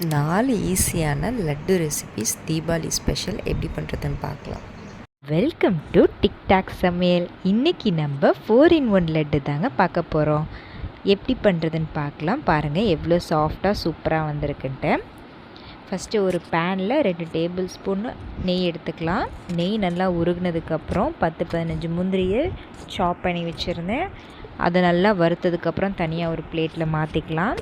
4 ஈஸியான laddu recipes Deepavali special எப்படி பண்ணுறதுன்னு பார்க்கலாம். வெல்கம் டு டிக்டாக் சமையல். இன்றைக்கி நம்ம 4-in-1 லட்டு தாங்க பார்க்க போகிறோம். எப்படி பண்ணுறதுன்னு பார்க்கலாம். பாருங்கள் எவ்வளோ சாஃப்டாக சூப்பராக வந்திருக்குன்ட்டு. ஃபஸ்ட்டு ஒரு பேனில் 2 டேபிள் ஸ்பூன் நெய் எடுத்துக்கலாம். நெய் நல்லா உருகினதுக்கப்புறம் 10-15 முந்திரியை சாப் பண்ணி வச்சுருந்தேன். அதை நல்லா வறுத்ததுக்கப்புறம் தனியாக ஒரு பிளேட்டில் மாற்றிக்கலாம்.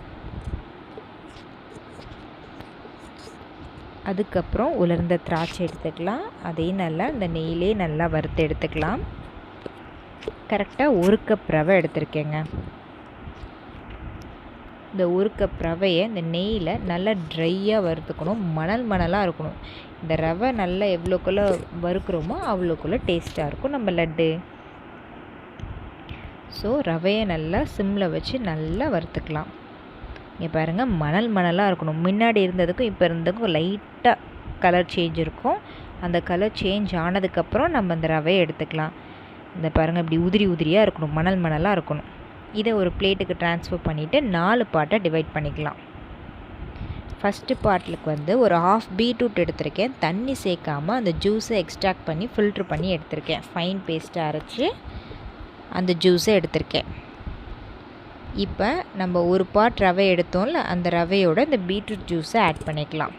அதுக்கப்புறம் உலர்ந்த திராட்சை எடுத்துக்கலாம். அதையும் நல்லா இந்த நெய்யிலே நல்லா வறுத்து எடுத்துக்கலாம். கரெக்டாக 1 கப் ரவை எடுத்துருக்கேங்க. இந்த 1 கப் ரவையை இந்த நெய்யில் நல்லா ட்ரையாக வறுத்துக்கணும். மணலாக இருக்கணும். இந்த ரவை நல்லா எவ்வளோக்குள்ளே வறுக்கிறோமோ அவ்வளோக்குள்ளே டேஸ்ட்டாக இருக்கும் நம்ம லட்டு. ஸோ ரவையை நல்லா சிம்மில் வச்சு நல்லா வறுத்துக்கலாம். இங்கே பாருங்கள் மணலாக இருக்கணும். முன்னாடி இருந்ததுக்கும் இப்போ இருந்ததுக்கும் லைட்டாக கலர் சேஞ்ச் இருக்கும். அந்த கலர் சேஞ்ச் ஆனதுக்கப்புறம் நம்ம அந்த ரவையை எடுத்துக்கலாம். இந்த பாருங்கள் இப்படி உதிரியாக இருக்கணும். மணலாக இருக்கணும். இதை ஒரு பிளேட்டுக்கு ட்ரான்ஸ்ஃபர் பண்ணிவிட்டு 4 பார்ட்டாக டிவைட் பண்ணிக்கலாம். ஃபஸ்ட்டு பார்ட்டுக்கு ஒரு ½ பீட்ரூட் எடுத்திருக்கேன். தண்ணி சேர்க்காமல் அந்த ஜூஸை எக்ஸ்ட்ராக்ட் பண்ணி ஃபில்ட்ரு பண்ணி எடுத்திருக்கேன். ஃபைன் பேஸ்ட்டாக அரைச்சி அந்த ஜூஸை எடுத்திருக்கேன். இப்போ நம்ம ஒரு பார்ட் ரவை எடுத்தோம்ல, அந்த ரவையோட இந்த பீட்ரூட் ஜூஸை ஆட் பண்ணிக்கலாம்.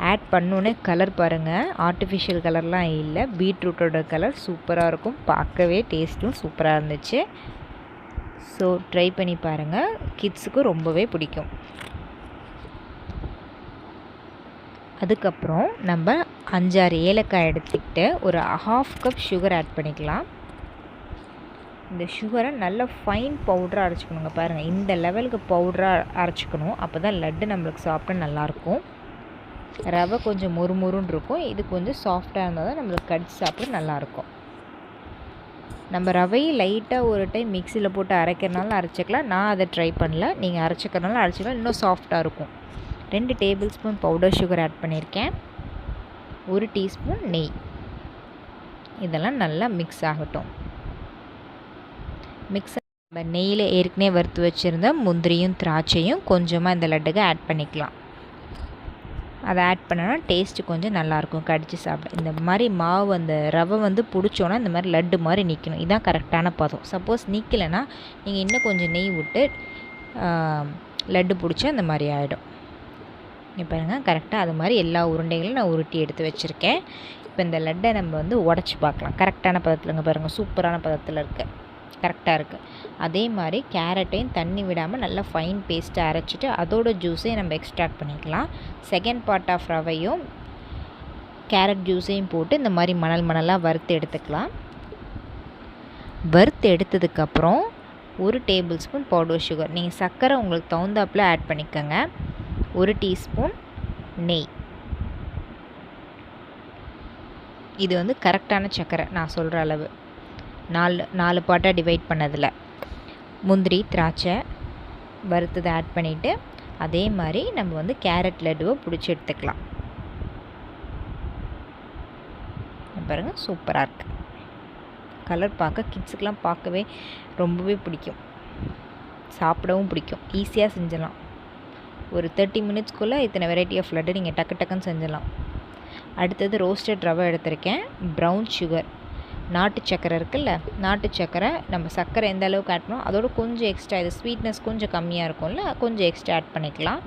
ஆட் பண்ணோன்னே கலர் பாருங்கள், ஆர்டிஃபிஷியல் கலர்லாம் இல்லை. பீட்ரூட்டோட கலர் சூப்பராக இருக்கும். பார்க்கவே டேஸ்ட்டும் சூப்பராக இருந்துச்சு. ஸோ ட்ரை பண்ணி பாருங்கள், கிட்ஸுக்கு ரொம்பவே பிடிக்கும். அதுக்கப்புறம் நம்ம 5-6 ஏலக்காய் எடுத்துக்கிட்டு ஒரு ½ கப் சுகர் ஆட் பண்ணிக்கலாம். இந்த சுகரை நல்லா ஃபைன் பவுடராக அரைச்சிக்கணுங்க. பாருங்கள் இந்த லெவலுக்கு பவுடராக அரைச்சிக்கணும். அப்போ தான் லட்டு நம்மளுக்கு சாப்பிட்டா நல்லாயிருக்கும். ரவை கொஞ்சம் முறுமுறுன்னு இருக்கும். இது கொஞ்சம் சாஃப்டாக இருந்தால் தான் நம்மளுக்கு கடிச்சு சாப்பிட நல்லாயிருக்கும். நம்ம ரவையை லைட்டாக ஒரு டைம் மிக்சியில் போட்டு அரைக்கிறனால அரைச்சிக்கலாம். நான் அதை ட்ரை பண்ணல. நீங்கள் அரைச்சிக்கிறனால அரைச்சிக்கலாம், இன்னும் சாஃப்டாக இருக்கும். 2 tablespoon powder sugar add பண்ணியிருக்கேன். 1 டீஸ்பூன் நெய். இதெல்லாம் நல்லா மிக்ஸ் ஆகட்டும். மிக்ஸ் நெய்யில் ஏற்கனவே வறுத்து வச்சுருந்த முந்திரியும் திராட்சையும் கொஞ்சமாக இந்த லட்டுக்கு ஆட் பண்ணிக்கலாம். அதை ஆட் பண்ணோன்னா டேஸ்ட்டு கொஞ்சம் நல்லாயிருக்கும் கடிச்சு சாப்பிட. இந்த மாதிரி மாவு அந்த ரவை பிடிச்சோன்னா இந்த மாதிரி லட்டு மாதிரி நிற்கணும். இதுதான் கரெக்டான பதம். சப்போஸ் நிற்கலைன்னா நீங்கள் இன்னும் கொஞ்சம் நெய் விட்டு லட்டு பிடிச்சா அந்த மாதிரி ஆகிடும். இங்கே பாருங்கள் கரெக்டாக அது மாதிரி எல்லா உருண்டைகளும் நான் உருட்டி எடுத்து வச்சுருக்கேன். இப்போ இந்த லட்டை நம்ம உடச்சி பார்க்கலாம். கரெக்டான பதத்தில்ங்க பாருங்கள், சூப்பரான பதத்தில் இருக்குது, கரெக்டாக இருக்குது. அதே மாதிரி கேரட்டையும் தண்ணி விடாமல் நல்லா ஃபைன் பேஸ்ட்டை அரைச்சிட்டு அதோட ஜூஸையும் நம்ம எக்ஸ்ட்ராக்ட் பண்ணிக்கலாம். செகண்ட் பார்ட் ஆஃப் ரவையும் கேரட் ஜூஸையும் போட்டு இந்த மாதிரி மணலாக வறுத்து எடுத்துக்கலாம். வறுத்து எடுத்ததுக்கப்புறம் 1 டேபிள் ஸ்பூன் பவுடர் சுகர், நீங்கள் சர்க்கரை உங்களுக்கு தகுந்தாப்பில் ஆட் பண்ணிக்கோங்க. 1 டீஸ்பூன் நெய். இது கரெக்டான சர்க்கரை நான் சொல்கிற அளவு. 4 பார்ட்டாக டிவைட் பண்ணதில் முந்திரி திராட்சை வறுத்ததை ஆட் பண்ணிவிட்டு அதே மாதிரி நம்ம கேரட் லட்டுவை பிடிச்சி எடுத்துக்கலாம். பாருங்கள் சூப்பராக இருக்குது. கலர் பார்க்க கிட்ஸுக்கெலாம் பார்க்கவே ரொம்பவே பிடிக்கும், சாப்பிடவும் பிடிக்கும். ஈஸியாக செஞ்சிடலாம். ஒரு 30 மினிட்ஸ்க்குள்ளே இத்தனை வெரைட்டி ஆஃப் லட்டு நீங்கள் டக்குன்னு செஞ்சிடலாம். அடுத்தது ரோஸ்டட் ரவை எடுத்திருக்கேன். ப்ரௌன் சுகர், நாட்டு சக்கரை இருக்குல்ல, நாட்டு சக்கரை நம்ம சர்க்கரை எந்த அளவுக்கு ஆட் பண்ணோம் அதோட கொஞ்சம் எக்ஸ்ட்ரா, இது ஸ்வீட்னஸ் கொஞ்சம் கம்மியாக இருக்கும்ல, கொஞ்சம் எக்ஸ்ட்ரா ஆட் பண்ணிக்கலாம்.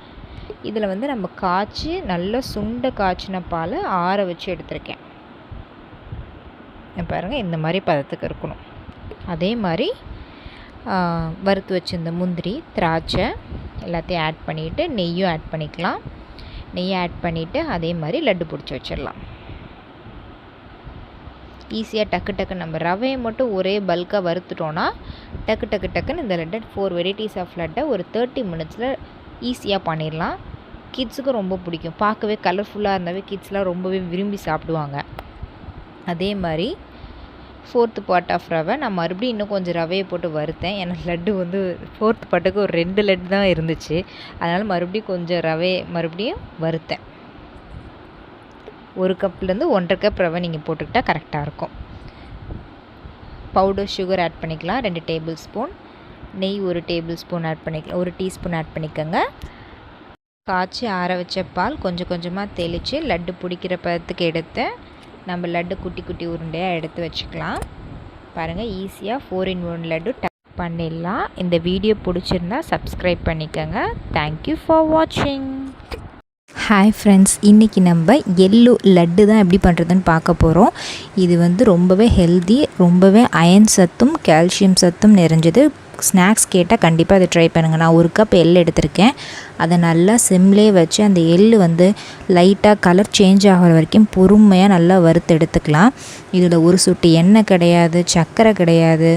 இதில் நம்ம காய்ச்சி நல்லா சுண்ட காய்ச்சின பால் ஆற வச்சு எடுத்திருக்கேன். பாருங்கள் இந்த மாதிரி பதத்துக்கு இருக்கணும். அதே மாதிரி வறுத்து வச்சிருந்த முந்திரி திராட்சை எல்லாத்தையும் ஆட் பண்ணிவிட்டு நெய்யும் ஆட் பண்ணிக்கலாம். நெய்யை ஆட் பண்ணிவிட்டு அதே மாதிரி லட்டு பிடிச்சி வச்சிடலாம். ஈஸியாக டக்கு நம்ம ரவையை மட்டும் ஒரே பல்காக வறுத்துட்டோன்னா டக்குன்னு இந்த லட்டை 4 வெரைட்டிஸ் ஆஃப் லட்டை ஒரு 30 மினிட்ஸில் ஈஸியாக பண்ணிடலாம். கிட்ஸுக்கும் ரொம்ப பிடிக்கும். பார்க்கவே கலர்ஃபுல்லாக இருந்தாவே கிட்ஸ்லாம் ரொம்பவே விரும்பி சாப்பிடுவாங்க. அதே மாதிரி 4th பார்ட் ஆஃப் ரவை நான் மறுபடியும் இன்னும் கொஞ்சம் ரவையை போட்டு வறுத்தேன். ஏன்னா லட்டு 4th பார்ட்டுக்கு ஒரு 2 லட்டு தான் இருந்துச்சு. அதனால் மறுபடியும் கொஞ்சம் ரவையை மறுபடியும் வறுத்தேன். 1 கப்லேருந்து 1.5 கப் ரவை நீங்கள் போட்டுக்கிட்டால் கரெக்டாக இருக்கும். பவுடர் சுகர் ஆட் பண்ணிக்கலாம் 2 டேபிள் ஸ்பூன். நெய் 1 டேபிள் ஸ்பூன் ஆட் பண்ணிக்கலாம். 1 டீஸ்பூன் ஆட் பண்ணிக்கோங்க. காய்ச்சி ஆற வச்ச பால் கொஞ்சம் கொஞ்சமாக தெளித்து லட்டு பிடிக்கிற பதத்துக்கு எடுத்து நம்ம லட்டு குட்டி குட்டி உருண்டையாக எடுத்து வச்சுக்கலாம். பாருங்கள், ஈஸியாக 4-in-1 லட்டு பண்ணிடலாம். இந்த வீடியோ பிடிச்சிருந்தா சப்ஸ்கிரைப் பண்ணிக்கோங்க. தேங்க்யூ ஃபார் வாட்சிங். ஹாய் ஃப்ரெண்ட்ஸ், இன்றைக்கி நம்ம எள்ளு லட்டு தான் எப்படி பண்ணுறதுன்னு பார்க்க போகிறோம். இது வந்து ரொம்பவே ஹெல்தி, ரொம்பவே அயன் சத்தும் கால்சியம் சத்தும் நிறைஞ்சது. ஸ்நாக்ஸ் கேட்டால் கண்டிப்பாக அதை ட்ரை பண்ணுங்கள். நான் 1 கப் எள் எடுத்திருக்கேன். அதை நல்லா சிம்லே வச்சு அந்த எள் வந்து லைட்டாக கலர் சேஞ்ச் ஆகிற வரைக்கும் பொறுமையாக நல்லா வறுத்து எடுத்துக்கலாம். இதில் ஒரு சொட்டு எண்ணெய் கிடையாது, சர்க்கரை கிடையாது,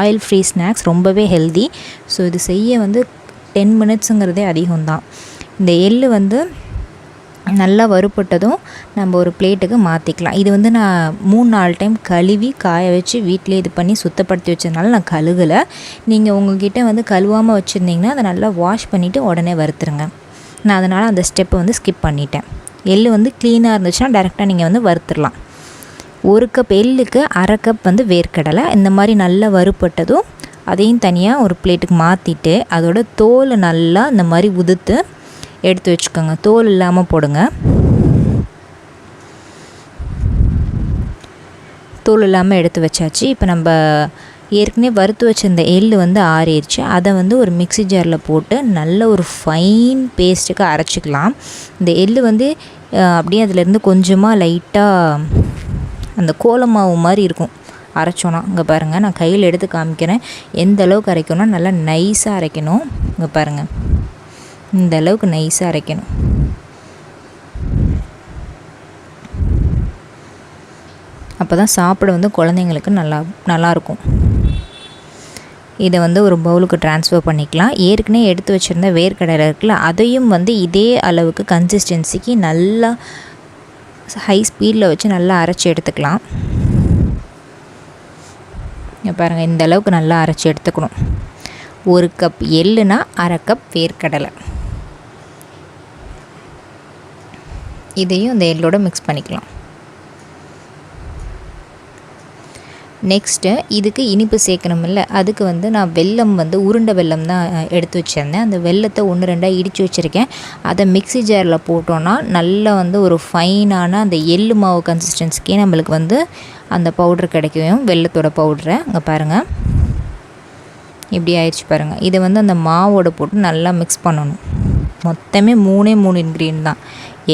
ஆயில் ஃப்ரீ ஸ்நாக்ஸ், ரொம்பவே ஹெல்தி. ஸோ இது செய்ய வந்து 10 மினிட்ஸுங்கிறதே அதிகம்தான். இந்த எள் வந்து நல்லா வறுப்பட்டதும் நம்ம ஒரு பிளேட்டுக்கு மாற்றிக்கலாம். இது வந்து நான் 3-4 டைம் கழுவி காய வச்சு வீட்டிலே இது பண்ணி சுத்தப்படுத்தி வச்சதுனால நான் கழுகலை. நீங்கள் உங்கள்கிட்ட வந்து கழுவாமல் வச்சுருந்தீங்கன்னா அதை நல்லா வாஷ் பண்ணிவிட்டு உடனே வறுத்துருங்க. நான் அதனால் அந்த ஸ்டெப்பை வந்து ஸ்கிப் பண்ணிட்டேன். எள் வந்து க்ளீனாக இருந்துச்சுன்னா டேரெக்டாக நீங்கள் வந்து வறுத்துடலாம். 1 கப் எள்ளுக்கு 1/2 கப் வந்து வேர்க்கடலை. இந்த மாதிரி நல்லா வறுப்பட்டதும் அதையும் தனியாக ஒரு பிளேட்டுக்கு மாற்றிட்டு அதோட தோலை நல்லா இந்த மாதிரி உதுத்து எடுத்து வச்சுக்கோங்க. தோல் இல்லாமல் போடுங்க. தோல் இல்லாமல் எடுத்து வச்சாச்சு. இப்போ நம்ம ஏற்கனவே வறுத்து வச்சுருந்த எள் வந்து ஆறிடுச்சு. அதை வந்து ஒரு மிக்ஸி ஜாரில் போட்டு நல்ல ஒரு ஃபைன் பேஸ்ட்டுக்கு அரைச்சிக்கலாம். இந்த எள் வந்து அப்படியே அதிலேருந்து கொஞ்சமாக லைட்டாக அந்த கோலமாவு மாதிரி இருக்கும் அரைச்சோன்னா. இங்கே பாருங்கள், நான் கையில் எடுத்து காமிக்கிறேன். எந்த அளவுக்கு அரைக்கணும்னா நல்லா நைஸாக அரைக்கணும். இங்கே பாருங்கள், இந்த அளவுக்கு நைஸாக அரைக்கணும். அப்போ தான் சாப்பிட வந்து குழந்தைங்களுக்கு நல்லாயிருக்கும். இதை வந்து ஒரு பவுலுக்கு ட்ரான்ஸ்ஃபர் பண்ணிக்கலாம். ஏற்கனவே எடுத்து வச்சுருந்த வேர்க்கடலை இருக்குல்ல, அதையும் வந்து இதே அளவுக்கு கன்சிஸ்டன்சிக்கு நல்லா ஹை ஸ்பீடில் வச்சு நல்லா அரைச்சி எடுத்துக்கலாம். பாருங்கள், இந்த அளவுக்கு நல்லா அரைச்சி எடுத்துக்கணும். 1 கப் எள்ளுனா 1/2 கப் வேர்க்கடலை. இதையும் இந்த எள்ளோட மிக்ஸ் பண்ணிக்கலாம். நெக்ஸ்ட்டு இதுக்கு இனிப்பு சேர்க்கணுமில்ல, அதுக்கு வந்து நான் வெல்லம் வந்து உருண்டை வெல்லம் தான் எடுத்து வச்சுருந்தேன். அந்த வெல்லத்தை 1-2 இடித்து வச்சுருக்கேன். அதை மிக்ஸி ஜாரில் போட்டோன்னா நல்லா வந்து ஒரு ஃபைனான அந்த எள்ளு மாவு கன்சிஸ்டன்சிக்கே நம்மளுக்கு வந்து அந்த பவுட்ரு கிடைக்கும், வெல்லத்தோட பவுட்ரை. அங்கே பாருங்கள், இப்படி ஆயிடுச்சு பாருங்கள். இதை வந்து அந்த மாவோட போட்டு நல்லா மிக்ஸ் பண்ணணும். மொத்தமே 3 இன்க்ரீடியன்ட் தான்.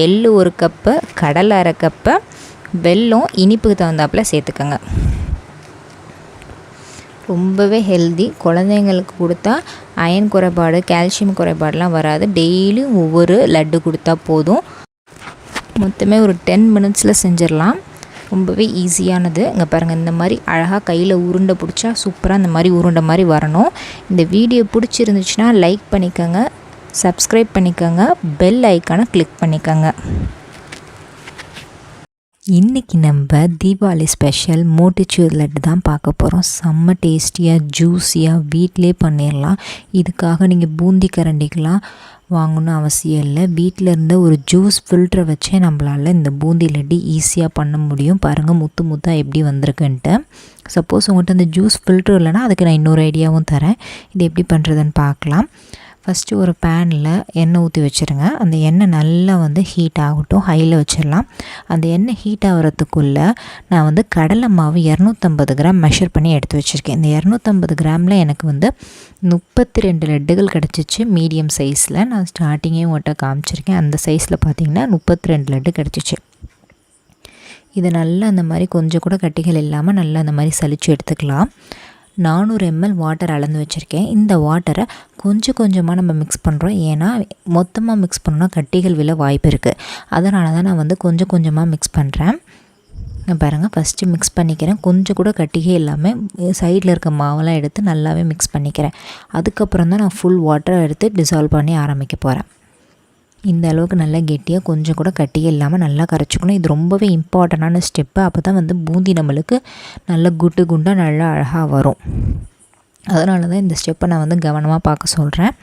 எள் 1 கப்பு, கடலை 1/2 கப்பு, வெல்லம் இனிப்புக்கு தகுந்தாப்பில் சேர்த்துக்கோங்க. ரொம்பவே ஹெல்தி. குழந்தைங்களுக்கு கொடுத்தா அயன் குறைபாடு, கால்சியம் குறைபாடெலாம் வராது. டெய்லியும் ஒவ்வொரு லட்டு கொடுத்தா போதும். மொத்தமே ஒரு 10 மினிட்ஸில் செஞ்சிடலாம். ரொம்பவே ஈஸியானது. இங்கே பாருங்கள், இந்த மாதிரி அழகாக கையில் உருண்டை பிடிச்சா சூப்பராக இந்த மாதிரி உருண்டை மாதிரி வரணும். இந்த வீடியோ பிடிச்சிருந்துச்சுன்னா லைக் பண்ணிக்கோங்க, சப்ஸ்கிரைப் பண்ணிக்கோங்க, பெல் ஐக்கானை கிளிக் பண்ணிக்கோங்க. இன்றைக்கி நம்ம தீபாவளி ஸ்பெஷல் மோட்டிச்சூர் லட்டு தான் பார்க்க போகிறோம். செம்ம டேஸ்டியாக ஜூஸியாக வீட்டிலே பண்ணிடலாம். இதுக்காக நீங்கள் பூந்தி கரண்டிக்கெலாம் வாங்கணும்னு அவசியம் இல்லை. வீட்டில் இருந்த ஒரு ஜூஸ் ஃபில்டரை வச்சே நம்மளால் இந்த பூந்தி லட்டு ஈஸியாக பண்ண முடியும். பாருங்கள், முத்து முத்தாக எப்படி வந்திருக்குன்ட்டு. சப்போஸ் உங்கள்கிட்ட அந்த ஜூஸ் ஃபில்டர் இல்லைனா அதுக்கு நான் இன்னொரு ஐடியாவும் தரேன். இது எப்படி பண்ணுறதுன்னு பார்க்கலாம். ஃபஸ்ட்டு ஒரு பேனில் எண்ணெய் ஊற்றி வச்சுருங்க. அந்த எண்ணெய் நல்லா வந்து ஹீட் ஆகட்டும், ஹையில் வச்சிடலாம். அந்த எண்ணெய் ஹீட் ஆகிறதுக்குள்ளே நான் வந்து கடலை மாவு 250 கிராம் மெஷர் பண்ணி எடுத்து வச்சுருக்கேன். இந்த 250 கிராமில் எனக்கு வந்து 32 லட்டுகள் கிடச்சிச்சு மீடியம் சைஸில். நான் ஸ்டார்டிங்கே உங்கள்கிட்ட காமிச்சிருக்கேன். அந்த சைஸில் பார்த்திங்கன்னா 32 லட்டு கிடச்சிச்சு. இதை நல்லா அந்த மாதிரி கொஞ்சம் கூட கட்டிகள் இல்லாமல் நல்லா அந்த மாதிரி சலிச்சு எடுத்துக்கலாம். 400 ml வாட்டர் அளந்து வச்சுருக்கேன். இந்த வாட்டரை கொஞ்சம் கொஞ்சமாக நம்ம மிக்ஸ் பண்ணுறோம். ஏன்னா மொத்தமாக மிக்ஸ் பண்ணோன்னா கட்டிகள் விழ வாய்ப்பு இருக்குது. அதனால தான் நான் வந்து கொஞ்சம் கொஞ்சமாக மிக்ஸ் பண்ணுறேன். பாருங்கள், ஃபஸ்ட்டு மிக்ஸ் பண்ணிக்கிறேன். கொஞ்சம் கூட கட்டிகை இல்லாமல் சைடில் இருக்க மாவெல்லாம் எடுத்து நல்லாவே மிக்ஸ் பண்ணிக்கிறேன். அதுக்கப்புறம் தான் நான் ஃபுல் வாட்டரை எடுத்து டிசால்வ் பண்ணி ஆரம்பிக்க போகிறேன். இந்த அளவுக்கு நல்லா கெட்டியாக கொஞ்சம் கூட கட்டியே இல்லாமல் நல்லா கரைச்சிக்கணும். இது ரொம்பவே இம்பார்ட்டண்டான ஸ்டெப்பு. அப்போ தான் வந்து பூந்தி நம்மளுக்கு நல்லா குண்டு குண்டாக நல்லா அழகாக வரும். அதனால தான் இந்த ஸ்டெப்பை நான் வந்து கவனமாக பார்க்க சொல்கிறேன்.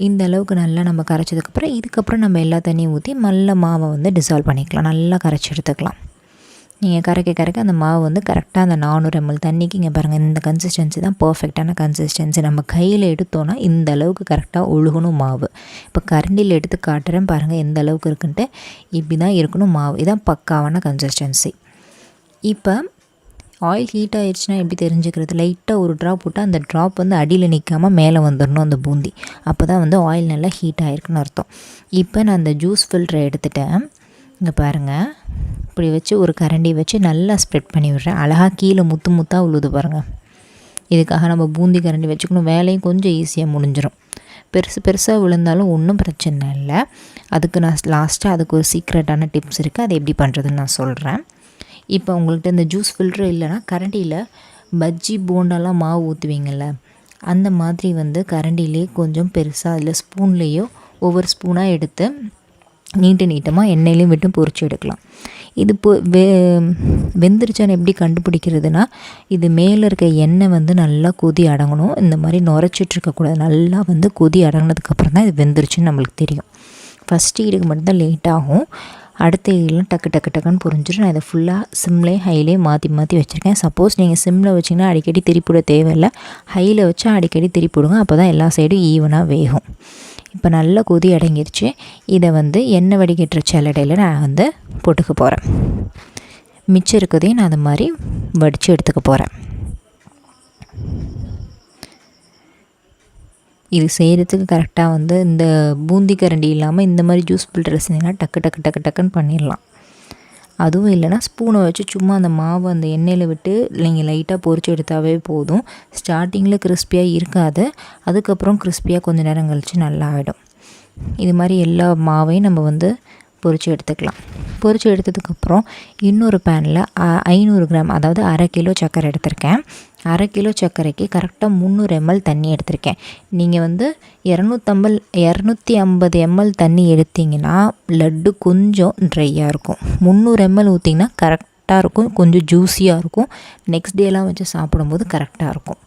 இந்த அளவுக்கு நல்லா நம்ம கரைச்சதுக்கப்புறம் இதுக்கப்புறம் நம்ம எல்லா தண்ணியும் ஊற்றி நல்ல மாவை வந்து டிசால்வ் பண்ணிக்கலாம். நல்லா கரைச்சி எடுத்துக்கலாம். நீங்கள் கரைக்க அந்த மாவு வந்து கரெக்டாக அந்த 400 ml தண்ணிக்கு இங்கே பாருங்கள், இந்த கன்சிஸ்டன்சி தான் பர்ஃபெக்டான கன்சிஸ்டன்சி. நம்ம கையில் எடுத்தோன்னா இந்த அளவுக்கு கரெக்டாக ஒழுகணும் மாவு. இப்போ கரண்டியில் எடுத்து காட்டுறேன் பாருங்கள் எந்த அளவுக்கு இருக்குன்ட்டு. இப்படி தான் இருக்கணும் மாவு. இதான் பக்காவான கன்சிஸ்டன்சி. இப்போ ஆயில் ஹீட் ஆகிடுச்சுன்னா எப்படி தெரிஞ்சுக்கிறது? லைட்டாக ஒரு ட்ராப் போட்டால் அந்த ட்ராப் வந்து அடியில் நிற்காமல் மேலே வந்துடணும் அந்த பூந்தி. அப்போ தான் வந்து ஆயில் நல்லா ஹீட் ஆகிருக்குன்னு அர்த்தம். இப்போ நான் அந்த ஜூஸ் ஃபில்டரை எடுத்துட்டேன். இங்கே பாருங்கள், இப்படி வச்சு ஒரு கரண்டி வச்சு நல்லா ஸ்ப்ரெட் பண்ணி விடுறேன். அழகாக கீழே முத்தாக உழுது பாருங்கள். இதுக்காக நம்ம பூந்தி கரண்டி வச்சுக்கணும். வேலையும் கொஞ்சம் ஈஸியாக முடிஞ்சிடும். பெருசாக விழுந்தாலும் ஒன்றும் பிரச்சனை இல்லை. அதுக்கு நான் லாஸ்ட்டாக அதுக்கு ஒரு சீக்ரெட்டான டிப்ஸ் இருக்குது. அது எப்படி பண்ணுறதுன்னு நான் சொல்கிறேன். இப்போ உங்கள்கிட்ட இந்த ஜூஸ் ஃபில்டர் இல்லைன்னா கரண்டியில் பஜ்ஜி போண்டாலாம் மாவு ஊற்றுவீங்கள்ல, அந்த மாதிரி வந்து கரண்டிலே கொஞ்சம் பெருசாக அதில் ஸ்பூன்லேயோ ஒவ்வொரு ஸ்பூனாக எடுத்து நீட்டமாக எண்ணெயிலையும் விட்டு பொரிச்சு எடுக்கலாம். இது வெந்துருச்சான்னு எப்படி கண்டுபிடிக்கிறதுனா, இது மேலே இருக்க எண்ணெய் வந்து நல்லா கொதி அடங்கணும். இந்த மாதிரி நுரைச்சிட்ருக்கக்கூடாது. நல்லா வந்து கொதி அடங்கினதுக்கப்புறம் தான் இது வெந்துருச்சுன்னு நம்மளுக்கு தெரியும். ஃபஸ்ட்டு ஈடுக்கு மட்டும்தான் லேட் ஆகும். அடுத்த ஈடெலாம் டக்குன்னு புரிஞ்சிடும். நான் இதை ஃபுல்லாக சிம்லேயே ஹைலேயே மாற்றி வச்சுருக்கேன். சப்போஸ் நீங்கள் சிம்மில் வச்சிங்கன்னா அடிக்கடி திருப்பிவிட தேவையில்லை. ஹையில் வச்சா அடிக்கடி திருப்பிவிடுங்க. அப்போ தான் எல்லா சைடும் ஈவனாக வேகும். இப்போ நல்லா கொதி அடங்கிருச்சு. இதை வந்து எண்ணெய் வடிகட்டுற சல்லடையில் நான் வந்து போட்டுக்க போகிறேன். மிச்சம் இருக்கிறதையும் நான் அது மாதிரி வடித்து எடுத்துக்க போகிறேன். இது செய்கிறதுக்கு கரெக்டாக வந்து இந்த பூந்தி கரண்டி இல்லாமல் இந்த மாதிரி ஜூஸ் ஃபில்டர் செஞ்சிங்கன்னா டக்குன்னு பண்ணிடலாம். அதுவும் இல்லைனா ஸ்பூனை வச்சு சும்மா அந்த மாவு அந்த எண்ணெயில் விட்டு நீங்கள் லைட்டாக பொரிச்சு எடுத்தாவே போதும். ஸ்டார்டிங்கில் கிறிஸ்பியாக இருக்காது, அதுக்கப்புறம் கிறிஸ்பியாக கொஞ்சம் நேரம் கழித்து நல்லா ஆகிடும். இது மாதிரி எல்லா மாவையும் நம்ம வந்து பொரித்து எடுத்துக்கலாம். பொரித்து எடுத்ததுக்கப்புறம் இன்னொரு பேனில் 500 கிராம், அதாவது 1/2 கிலோ சர்க்கரை எடுத்திருக்கேன். 1/2 கிலோ சர்க்கரைக்கு கரெக்டாக 300 ml தண்ணி எடுத்திருக்கேன். நீங்கள் வந்து 250 ml தண்ணி எடுத்திங்கன்னா லட்டு கொஞ்சம் ட்ரையாக இருக்கும். 300 ml ஊற்றிங்கன்னா கரெக்டாக இருக்கும், கொஞ்சம் ஜூஸியாக இருக்கும். நெக்ஸ்ட் டேலாம் வச்சு சாப்பிடும்போது கரெக்டாக இருக்கும்.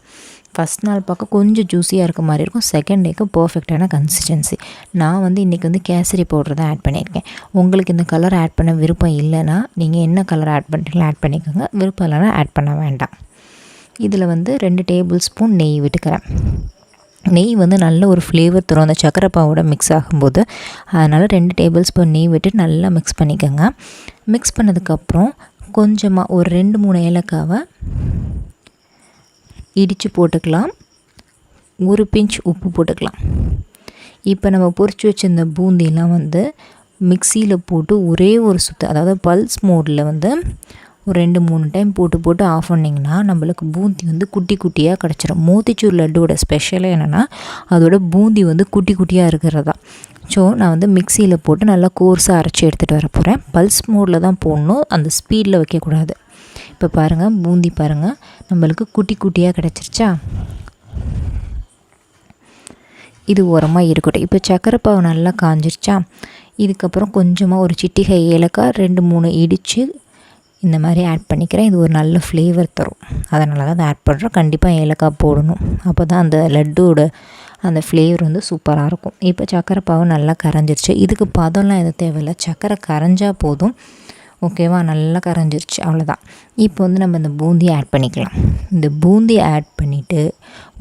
ஃபஸ்ட் நாள் பார்க்க கொஞ்சம் ஜூஸியாக இருக்க மாதிரி இருக்கும். செகண்ட் டேக்கு பர்ஃபெக்டான கன்சிஸ்டன்சி. நான் வந்து இன்றைக்கி வந்து கேசரி பவுடர் தான் ஆட் பண்ணியிருக்கேன். உங்களுக்கு இந்த கலர் ஆட் பண்ண விருப்பம் இல்லைன்னா நீங்கள் என்ன கலர் ஆட் பண்ணுறீங்களோ ஆட் பண்ணிக்கோங்க. விருப்பம் இல்லைன்னா ஆட் பண்ண வேண்டாம். இதில் வந்து 2 டேபிள் ஸ்பூன் நெய் விட்டுக்கிறேன். நெய் வந்து நல்ல ஒரு ஃப்ளேவர் தரும் அந்த சக்கரை பாவோட மிக்ஸ் ஆகும்போது. அதனால் 2 டேபிள் ஸ்பூன் நெய் விட்டு நல்லா மிக்ஸ் பண்ணிக்கோங்க. மிக்ஸ் பண்ணதுக்கப்புறம் கொஞ்சமாக ஒரு 2-3 ஏலக்காவை இடித்து போட்டுக்கலாம். 1 பிஞ்ச் உப்பு போட்டுக்கலாம். இப்போ நம்ம பொரிச்சு வச்சிருந்த பூந்திலாம் வந்து மிக்சியில் போட்டு ஒரே ஒரு சுற்று, அதாவது பல்ஸ் மோடில் வந்து ஒரு 2-3 டைம் போட்டு ஆஃப் பண்ணிங்கன்னா நம்மளுக்கு பூந்தி வந்து குட்டியாக கிடச்சிரும். மோத்திச்சூர் லட்டுவோட ஸ்பெஷலாக என்னென்னா அதோட பூந்தி வந்து குட்டியாக இருக்கிறதா. ஸோ நான் வந்து மிக்சியில் போட்டு நல்லா கோர்ஸாக அரைச்சி எடுத்துகிட்டு வர போகிறேன். பல்ஸ் மோடில் தான் போடணும், அந்த ஸ்பீடில் வைக்கக்கூடாது. இப்போ பாருங்கள், பூந்தி பாருங்கள் நம்மளுக்கு குட்டியாக கிடச்சிருச்சா. இது ஓரமாக இருக்கட்டும். இப்போ சக்கரை பாவு நல்லா காஞ்சிருச்சா. இதுக்கப்புறம் கொஞ்சமாக ஒரு சிட்டிகை ஏலக்காய் 2-3 இடித்து இந்த மாதிரி ஆட் பண்ணிக்கிறேன். இது ஒரு நல்ல ஃப்ளேவர் தரும், அதனால தான் அதை ஆட் பண்ணுறோம். கண்டிப்பாக ஏலக்காய் போடணும், அப்போ தான் அந்த லட்டோட அந்த ஃப்ளேவர் வந்து சூப்பராக இருக்கும். இப்போ சக்கரை பாவு நல்லா கரைஞ்சிருச்சு. இதுக்கு பதம்லாம் எதுவும் தேவையில்லை, சக்கரை கரைஞ்சால் போதும். ஓகேவா, நல்லா கரைஞ்சிருச்சு, அவ்வளோதான். இப்போ வந்து நம்ம இந்த பூந்தியை ஆட் பண்ணிக்கலாம். இந்த பூந்தியை ஆட் பண்ணிவிட்டு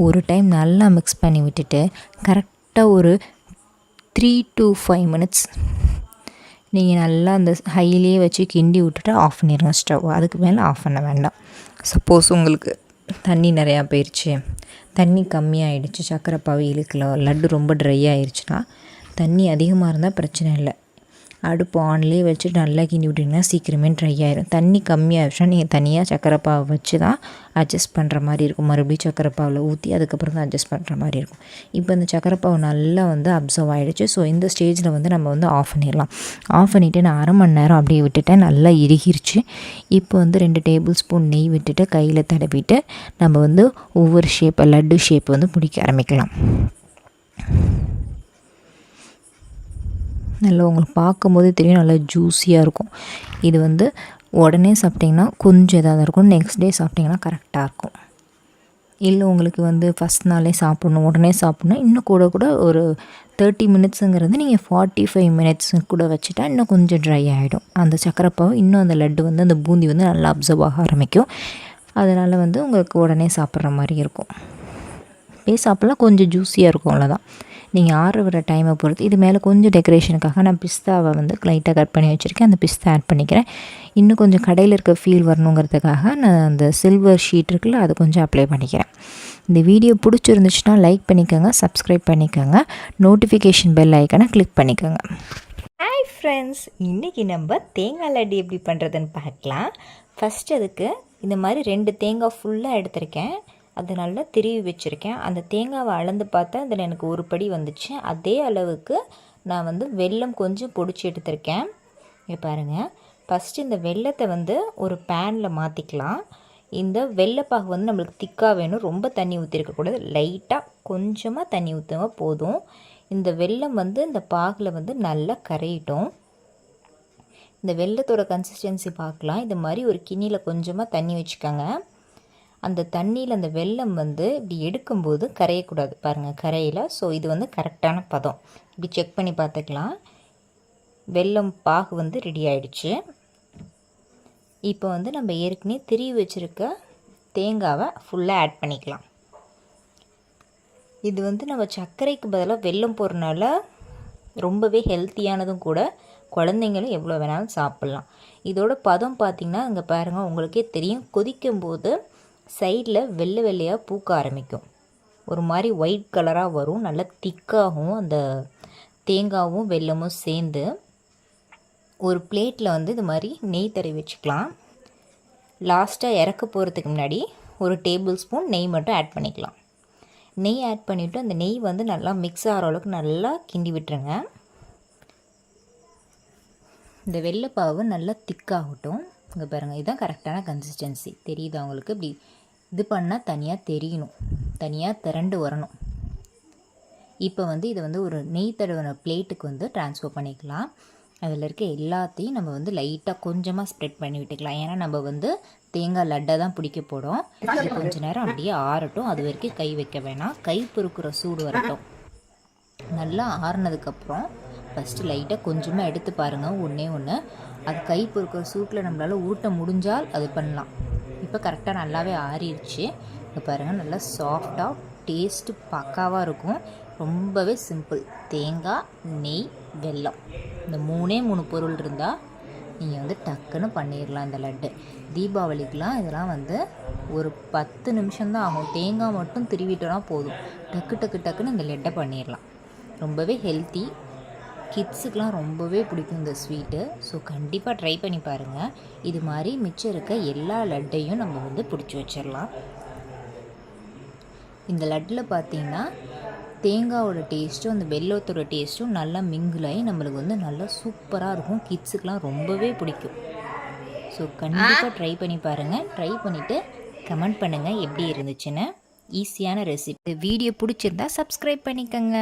ஒரு டைம் நல்லா மிக்ஸ் பண்ணி விட்டுட்டு கரெக்டாக ஒரு 3 to 5 minutes நீங்கள் நல்லா அந்த ஹையிலே வச்சு கிண்டி விட்டுட்டு ஆஃப் பண்ணிடுங்க ஸ்டவ். அதுக்கு மேலே ஆஃப் பண்ண வேண்டாம். சப்போஸ் உங்களுக்கு தண்ணி நிறையா போயிடுச்சு, தண்ணி கம்மியாகிடுச்சு, சக்கரை பாவு இழுக்கல, லட்டு ரொம்ப ட்ரை ஆயிடுச்சுன்னா, தண்ணி அதிகமாக இருந்தால் பிரச்சனை இல்லை. அடுப்பு ஆன்லேயே வச்சு நல்லா கிண்டி விட்டிங்கன்னா சீக்கிரமே ட்ரை ஆயிடும். தண்ணி கம்மியாகிடுச்சுன்னா நீங்கள் தனியாக சக்கரை பாவை வச்சு தான் அட்ஜஸ்ட் பண்ணுற மாதிரி இருக்கும். மறுபடியும் சக்கரை பாவில் ஊற்றி அதுக்கப்புறம் தான் அட்ஜஸ்ட் பண்ணுற மாதிரி இருக்கும். இப்போ இந்த சக்கரை பாவு நல்லா வந்து அப்சர்வ் ஆகிடுச்சு. ஸோ இந்த ஸ்டேஜில் வந்து நம்ம வந்து ஆஃப் பண்ணிடலாம். ஆஃப் பண்ணிவிட்டு நான் 1/2 மணி நேரம் அப்படியே விட்டுட்டேன், நல்லா இறுகிருச்சு. இப்போ வந்து 2 டேபிள் ஸ்பூன் நெய் விட்டுட்டு கையில் தடவிட்டு நம்ம வந்து ஒவ்வொரு ஷேப்பை லட்டு ஷேப் வந்து பிடிக்க ஆரம்பிக்கலாம். நல்லா உங்களுக்கு பார்க்கும்போதே தெரியும், நல்லா ஜூஸியாக இருக்கும். இது வந்து உடனே சாப்பிட்டிங்கன்னா கொஞ்சம் இதாக இருக்கும், நெக்ஸ்ட் டே சாப்பிட்டிங்கன்னா கரெக்டாக இருக்கும். இல்லை உங்களுக்கு வந்து ஃபஸ்ட் நாளே சாப்பிட்ணும், உடனே சாப்பிட்ணும், இன்னும் கூட ஒரு 30 மினிட்ஸுங்கிறது நீங்கள் 45 மினிட்ஸு கூட வச்சுட்டா இன்னும் கொஞ்சம் ட்ரை ஆகிடும். அந்த சர்க்கரை பாவு இன்னும் அந்த லட்டு வந்து அந்த பூந்தி வந்து நல்லா அப்சர்வ் ஆக ஆரம்பிக்கும். அதனால் வந்து உங்களுக்கு உடனே சாப்பிட்ற மாதிரி இருக்கும். சாப்பிட்லாம், கொஞ்சம் ஜூஸியாக இருக்கும், அவ்வளோதான். நீங்கள் ஆற விட டைமை பொறுத்து. இது மேலே கொஞ்சம் டெக்கரேஷனுக்காக நான் பிஸ்தாவை வந்து லைட்டாக கட் பண்ணி வச்சுருக்கேன். அந்த பிஸ்தா ஆட் பண்ணிக்கிறேன். இன்னும் கொஞ்சம் கடையில் இருக்க ஃபீல் வரணுங்கிறதுக்காக நான் அந்த சில்வர் ஷீட் இருக்குல்ல, அது கொஞ்சம் அப்ளை பண்ணிக்கிறேன். இந்த வீடியோ பிடிச்சிருந்துச்சுன்னா லைக் பண்ணிக்கோங்க, சப்ஸ்கிரைப் பண்ணிக்கோங்க, நோட்டிஃபிகேஷன் பெல் ஐக்கனை கிளிக் பண்ணிக்கோங்க. ஹாய் ஃப்ரெண்ட்ஸ், இன்றைக்கி நம்ம தேங்காய் லட்டு எப்படி பண்ணுறதுன்னு பார்க்கலாம். ஃபஸ்ட்டு அதுக்கு இந்த மாதிரி 2 தேங்காய் ஃபுல்லாக எடுத்திருக்கேன். அது நல்லா திருவி வச்சுருக்கேன். அந்த தேங்காவை அளந்து பார்த்தா அதில் எனக்கு ஒரு படி வந்துச்சு. அதே அளவுக்கு நான் வந்து வெல்லம் கொஞ்சம் பொடிச்சு எடுத்திருக்கேன். இங்கே பாருங்கள். ஃபஸ்ட்டு இந்த வெல்லத்தை வந்து ஒரு பேனில் மாற்றிக்கலாம். இந்த வெள்ளைப்பாகு வந்து நம்மளுக்கு திக்காக வேணும், ரொம்ப தண்ணி ஊற்றிருக்கக்கூடாது, லைட்டாக கொஞ்சமாக தண்ணி ஊற்றுங்க போதும். இந்த வெல்லம் வந்து இந்த பாகில் வந்து நல்லா கரையிட்டும். இந்த வெல்லத்தோட கன்சிஸ்டன்சி பார்க்கலாம். இது மாதிரி ஒரு கிண்ணியில் கொஞ்சமாக தண்ணி வச்சுக்கோங்க. அந்த தண்ணியில் அந்த வெல்லம் வந்து இப்படி எடுக்கும்போது கரையக்கூடாது, பாருங்கள் கரையில். ஸோ இது வந்து கரெக்டான பதம். இப்படி செக் பண்ணி பார்த்துக்கலாம். வெல்லம் பாகு வந்து ரெடி ஆகிடுச்சு. இப்போ வந்து நம்ம ஏற்கனவே திருவி வச்சுருக்க தேங்காவை ஃபுல்லாக ஆட் பண்ணிக்கலாம். இது வந்து நம்ம சர்க்கரைக்கு பதிலாக வெல்லம் போடுறனால ரொம்பவே ஹெல்த்தியானதும் கூட, குழந்தைங்களும் எவ்வளோ வேணாலும் சாப்பிட்லாம். இதோட பதம் பார்த்திங்கன்னா இங்கே பாருங்கள், உங்களுக்கே தெரியும், கொதிக்கும்போது சைடில் வெள்ளையாக பூக்க ஆரம்பிக்கும், ஒரு மாதிரி ஒயிட் கலராக வரும், நல்லா திக்காகும். அந்த தேங்காவும் வெல்லமும் சேர்ந்து ஒரு பிளேட்டில் வந்து இது மாதிரி நெய் தடவி வச்சுக்கலாம். லாஸ்ட்டாக இறக்க போகிறதுக்கு முன்னாடி ஒரு டேபிள் ஸ்பூன் நெய் மட்டும் ஆட் பண்ணிக்கலாம். நெய் ஆட் பண்ணிவிட்டு அந்த நெய் வந்து நல்லா மிக்ஸ் ஆகிற அளவுக்கு நல்லா கிண்டி விட்டுருங்க. இந்த வெள்ளைப்பாவு நல்லா திக்காகட்டும். இங்கே பாருங்கள், இதுதான் கரெக்டான கன்சிஸ்டன்சி. தெரியுது அவங்களுக்கு? இப்படி இது பண்ணால் தனியாக தெரியணும், தனியாக திரண்டு வரணும். இப்போ வந்து இதை வந்து ஒரு நெய் தடவின பிளேட்டுக்கு வந்து ட்ரான்ஸ்ஃபர் பண்ணிக்கலாம். அதில் இருக்க எல்லாத்தையும் நம்ம வந்து லைட்டாக கொஞ்சமாக ஸ்ப்ரெட் பண்ணி விட்டுக்கலாம். ஏன்னா நம்ம வந்து தேங்காய் லட்டை தான் பிடிக்க போகிறோம். இது கொஞ்சம் நேரம் அப்படியே ஆறட்டும். அது வரைக்கும் கை வைக்க வேணாம், கை பொறுக்கிற சூடு வரட்டும். நல்லா ஆறுனதுக்கப்புறம் ஃபஸ்ட்டு லைட்டாக கொஞ்சமாக எடுத்து பாருங்கள், ஒன்று அது கை பொறுக்கிற சூட்டில் நம்மளால் உருட்ட முடிஞ்சால் அது பண்ணலாம். இப்போ கரெக்டாக நல்லாவே ஆறிடுச்சு. இப்போ பாருங்கள், நல்லா சாஃப்டாக டேஸ்ட்டு பக்காவாக இருக்கும். ரொம்பவே சிம்பிள். தேங்காய், நெய், வெல்லம், இந்த 3 பொருள் இருந்தால் நீங்கள் வந்து டக்குன்னு பண்ணிடலாம் இந்த லட்டு. தீபாவளிக்கெலாம் இதெல்லாம் வந்து ஒரு 10 நிமிஷம்தான் ஆகும். தேங்காய் மட்டும் திருவிட்டோன்னா போதும், டக்குன்னு இந்த லட்டை பண்ணிடலாம். ரொம்பவே ஹெல்த்தி, கிட்ஸுக்கெலாம் ரொம்பவே பிடிக்கும் இந்த ஸ்வீட்டு. ஸோ கண்டிப்பாக ட்ரை பண்ணி பாருங்கள். இது மாதிரி மிச்சம் இருக்க எல்லா லட்டையும் நம்ம வந்து பிடிச்சி வச்சிடலாம். இந்த லட்டில் பார்த்திங்கன்னா தேங்காயோட டேஸ்ட்டும் அந்த வெல்லத்தோட டேஸ்ட்டும் நல்லா மிங்கிளாகி நம்மளுக்கு வந்து நல்லா சூப்பராக இருக்கும். கிட்ஸுக்கெலாம் ரொம்பவே பிடிக்கும். ஸோ கண்டிப்பாக ட்ரை பண்ணி பாருங்கள். ட்ரை பண்ணிவிட்டு கமெண்ட் பண்ணுங்கள் எப்படி இருந்துச்சுன்னு. ஈஸியான ரெசிபி. வீடியோ பிடிச்சிருந்தா சப்ஸ்கிரைப் பண்ணிக்கோங்க.